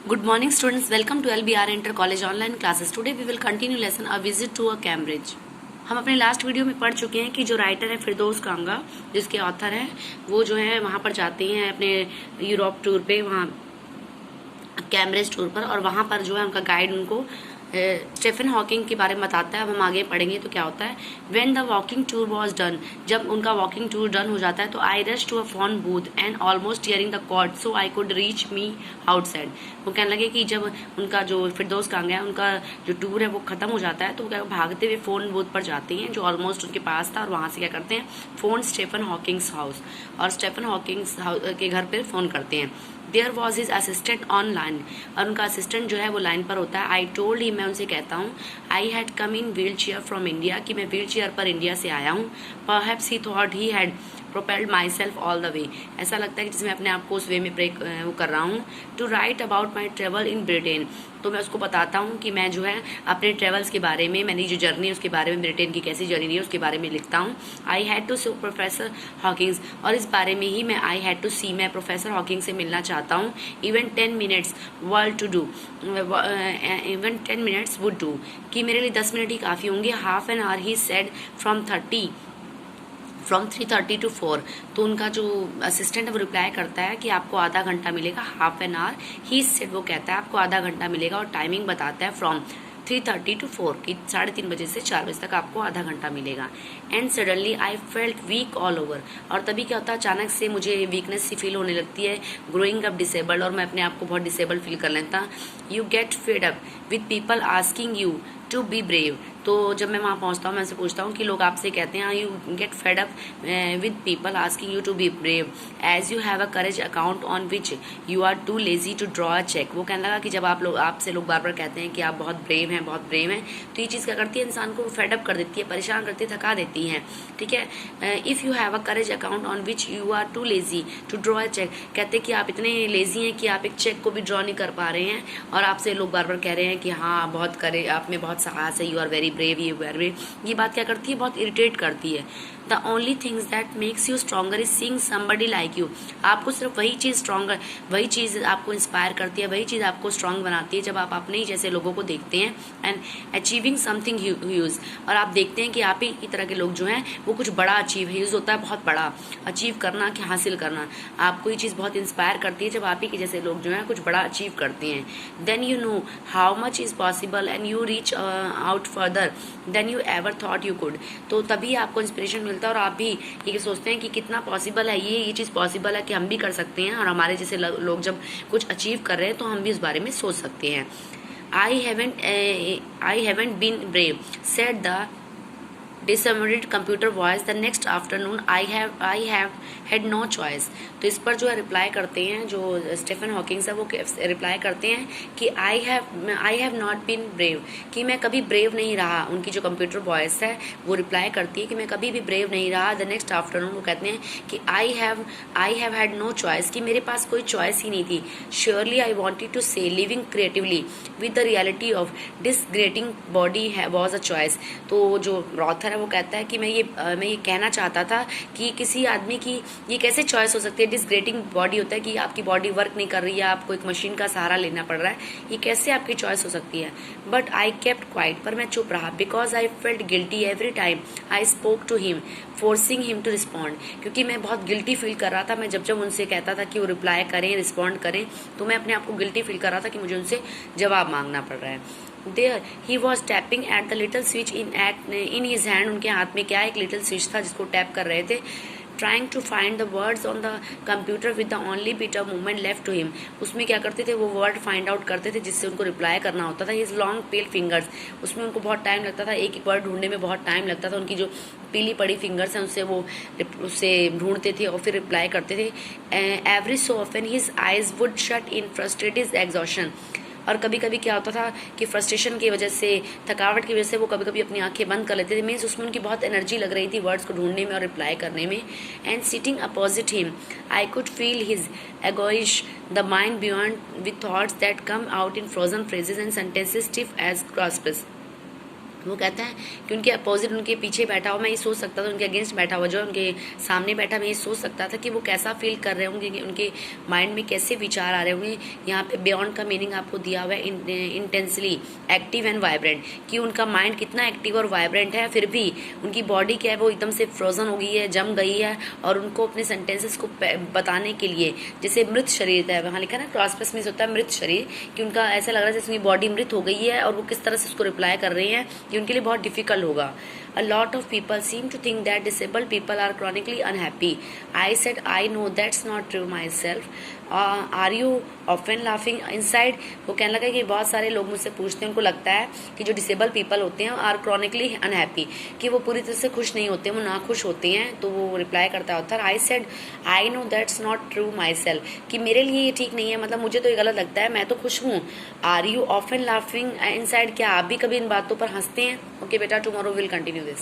Good morning, students. Welcome to LBR Inter College online classes. Today we will continue lesson A Visit to a Cambridge. हम अपने last video में पढ़ चुके हैं कि जो राइटर है फिरदौस कांगा, जिसके ऑथर हैं, वो जो है वहाँ पर जाते हैं अपने यूरोप टूर पे, वहाँ कैम्ब्रिज टूर पर, और वहाँ पर जो है उनका गाइड उनको स्टीफन हॉकिंग के बारे में बताता है। अब हम आगे पढ़ेंगे तो क्या होता है। When the walking tour was done, जब उनका वॉकिंग टूर डन हो जाता है तो I rush to a phone booth and almost hearing the cord so I could reach me outside. वो कहने लगे कि जब उनका जो फिरदौस कांगा है, उनका जो टूर है वो खत्म हो जाता है तो वो भागते हुए फोन बूथ पर जाते हैं जो ऑलमोस्ट उनके पास था, और वहाँ से क्या करते हैं, फोन स्टीफन हॉकिंग्स हाउस, और स्टीफन हॉकिंग्स के घर पर फोन करते हैं। There was his assistant on line, और उनका असिस्टेंट जो है वो लाइन पर होता है। आई टोल्ड ही, मैं उनसे कहता हूँ, I had come in wheel chair from India, कि मैं व्हील चेयर पर इंडिया से आया हूँ। Perhaps he thought he had propelled my self all the way, ऐसा लगता है कि जिसमें अपने आप को उस वे में ब्रेक वो कर रहा हूँ। To write about my travel in Britain, तो मैं उसको बताता हूँ कि मैं जो है अपने ट्रेवल्स के बारे में, मैंने जो जर्नी है उसके बारे में, ब्रिटेन की कैसी जर्नी है उसके बारे में लिखता हूँ। I had to see professor Hawkings, और इस बारे में ही मैं आई हैड टू सी, मैं प्रोफेसर हॉकिंग से मिलना चाहता हूँ। Even 10 minutes world to do, even 10 minutes would do, कि मेरे लिए 10 मिनट ही काफ़ी होंगे। Half an hour he said from 3:30 to 4, तो उनका जो असिस्टेंट है वो रिप्लाई करता है कि आपको आधा घंटा मिलेगा। Half an hour he said, वो कहता है आपको आधा घंटा मिलेगा, और टाइमिंग बताता है फ्रॉम 3:30 to 4, कि 3:30 बजे से 4 बजे तक आपको आधा घंटा मिलेगा। And suddenly I felt weak all over, और तभी क्या होता है, अचानक से मुझे वीकनेस सी फील होने लगती है। ग्रोइंग अप डिसेबल्ड, और मैं अपने आप को बहुत डिसेबल्ड फील कर लेता। You get fed up with people asking you to be brave, तो जब मैं वहाँ पहुँचता हूँ मैं उनसे पूछता हूँ कि लोग आपसे कहते हैं, you get fed up with people asking you to be brave as you have a courage account on which you are too lazy to draw a cheque. वो कहने लगा कि जब आपसे लोग बार बार कहते हैं कि आप बहुत ब्रेव हैं, बहुत ब्रेव हैं, तो ये चीज़ क्या करती है, इंसान को फेड अप कर देती है, परेशान करती है, थका देती है। ठीक है। If you have a courage account on which you are too lazy to draw a cheque, कहते हैं कि आप इतने लेजी हैं कि आप एक चेक को भी ड्रॉ नहीं कर पा रहे हैं, और आपसे लोग बार बार कह रहे हैं कि हाँ बहुत करे, आप में बहुत साहस है, यू आर वेरी ब्रेव, ये वेरी ब्रेव। ये बात क्या करती है, बहुत इरिटेट करती है। The only things that makes you stronger is seeing somebody like you, आपको सिर्फ वही चीज़ स्ट्रॉन्गर, वही चीज़ आपको इंस्पायर करती है, वही चीज़ आपको स्ट्रॉन्ग बनाती है जब आप अपने ही जैसे लोगों को देखते हैं। एंड अचीविंग समथिंग ह्यूज, और आप देखते हैं कि आप ही की तरह के लोग जो हैं वो कुछ बड़ा अचीव, ह्यूज होता है बहुत बड़ा, अचीव करना कि हासिल करना, आपको ये चीज़ बहुत इंस्पायर करती है जब आप ही के जैसे लोग जो हैं कुछ बड़ा अचीव करते हैं। Then you know how much is possible and you reach out further than you ever thought you could, तो तभी आपको इंस्पिरेशन मिलता है और आप भी ये सोचते हैं कि कितना पॉसिबल है, ये चीज़ पॉसिबल है कि हम भी कर सकते हैं, और हमारे जैसे लोग जब कुछ अचीव कर रहे हैं तो हम भी इस बारे में सोच सकते हैं। I haven't been brave, said the disembodied computer voice the next afternoon. I have had no choice. तो इस पर जो है रिप्लाई करते हैं, जो स्टीफन हॉकिंग्स है वो रिप्लाई करते हैं कि I have not been brave, कि मैं कभी ब्रेव नहीं रहा। उनकी जो कंप्यूटर वॉइस है वो रिप्लाई करती है कि मैं कभी भी ब्रेव नहीं रहा। द नेक्स्ट आफ्टरनून वो कहते हैं कि I have had no choice, कि मेरे पास कोई चॉइस ही नहीं थी। Surely I wanted to say living creatively with the reality of disintegrating body was a choice. तो जो ऑथर है वो कहता है कि मैं ये कहना चाहता था कि किसी आदमी की ये कैसे चॉइस हो सकती है। डिसग्रेटिंग बॉडी होता है कि आपकी बॉडी वर्क नहीं कर रही है, आपको एक मशीन का सहारा लेना पड़ रहा है, ये कैसे आपकी चॉइस हो सकती है। बट आई केप्ट क्वाइट, पर मैं चुप रहा। Because I felt guilty every time I spoke to him forcing him to respond, क्योंकि मैं बहुत गिल्टी फील कर रहा था। मैं जब उनसे कहता था कि वो रिप्लाई करें, रिस्पॉन्ड करें, तो मैं अपने आप को गिल्टी फील कर रहा था कि मुझे उनसे जवाब मांगना पड़ रहा है। There he was tapping at the little switch in his hand, उनके हाथ में क्या एक लिटिल स्विच था जिसको टैप कर रहे थे। Trying to find the words on the computer with the only bit of movement left to him, उसमें क्या करते थे वो वर्ड फाइंड आउट करते थे जिससे उनको रिप्लाई करना होता था। His long pale fingers, उसमें उनको बहुत टाइम लगता था, एक वर्ड ढूंढने में बहुत टाइम लगता था। उनकी जो पीली पड़ी फिंगर्स हैं उससे ढूंढते थे और फिर रिप्लाई करते थे। Every so often his eyes would shut in frustrated exhaustion, और कभी कभी क्या होता था कि फ्रस्ट्रेशन की वजह से, थकावट की वजह से वो कभी कभी अपनी आंखें बंद कर लेते थे। मीन्स उसमें उनकी बहुत एनर्जी लग रही थी वर्ड्स को ढूंढने में और रिप्लाई करने में। And sitting opposite him I could feel his agonised the mind beyond with thoughts that come out in frozen phrases and sentences stiff as corpses, वो कहता है कि उनके अपोजिट, उनके पीछे बैठा हुआ मैं ये सोच सकता था, उनके अगेंस्ट बैठा हुआ जो उनके सामने बैठा, मैं ये सोच सकता था कि वो कैसा फील कर रहे होंगे, कि उनके माइंड में कैसे विचार आ रहे होंगे। यहाँ पे बियॉन्ड का मीनिंग आपको दिया हुआ है इंटेंसली एक्टिव एंड वाइब्रेंट, कि उनका माइंड कितना एक्टिव और वाइब्रेंट है, फिर भी उनकी बॉडी क्या है वो एकदम से फ्रोजन हो गई है, जम गई है, और उनको अपने सेंटेंसेस को बताने के लिए जैसे मृत शरीर है, वहाँ लिखा ना क्रॉसपस मीन्स होता है मृत शरीर, कि उनका ऐसा लग रहा है जैसे उनकी बॉडी मृत हो गई है और वो किस तरह से उसको रिप्लाई कर रही हैं, ये उनके लिए बहुत डिफिकल्ट होगा। A lot of people seem to think that disabled people are chronically unhappy. I said, I know that's not true myself. Are you often laughing inside? वो कहने लगा कि बहुत सारे लोग मुझसे पूछते हैं, उनको लगता है कि जो डिसेबल पीपल होते हैं आर क्रॉनिकली अनहैप्पी, कि वो पूरी तरह से खुश नहीं होते, वो ना खुश होते हैं। तो वो रिप्लाई करता है author, I said I know that's not true my self, कि मेरे लिए ये ठीक नहीं है, मतलब मुझे तो ये गलत लगता है, मैं तो खुश हूँ। Are you often laughing inside, क्या आप भी कभी इन बातों पर हंसते हैं? ओके बेटा, टुमारो विल कंटिन्यू this.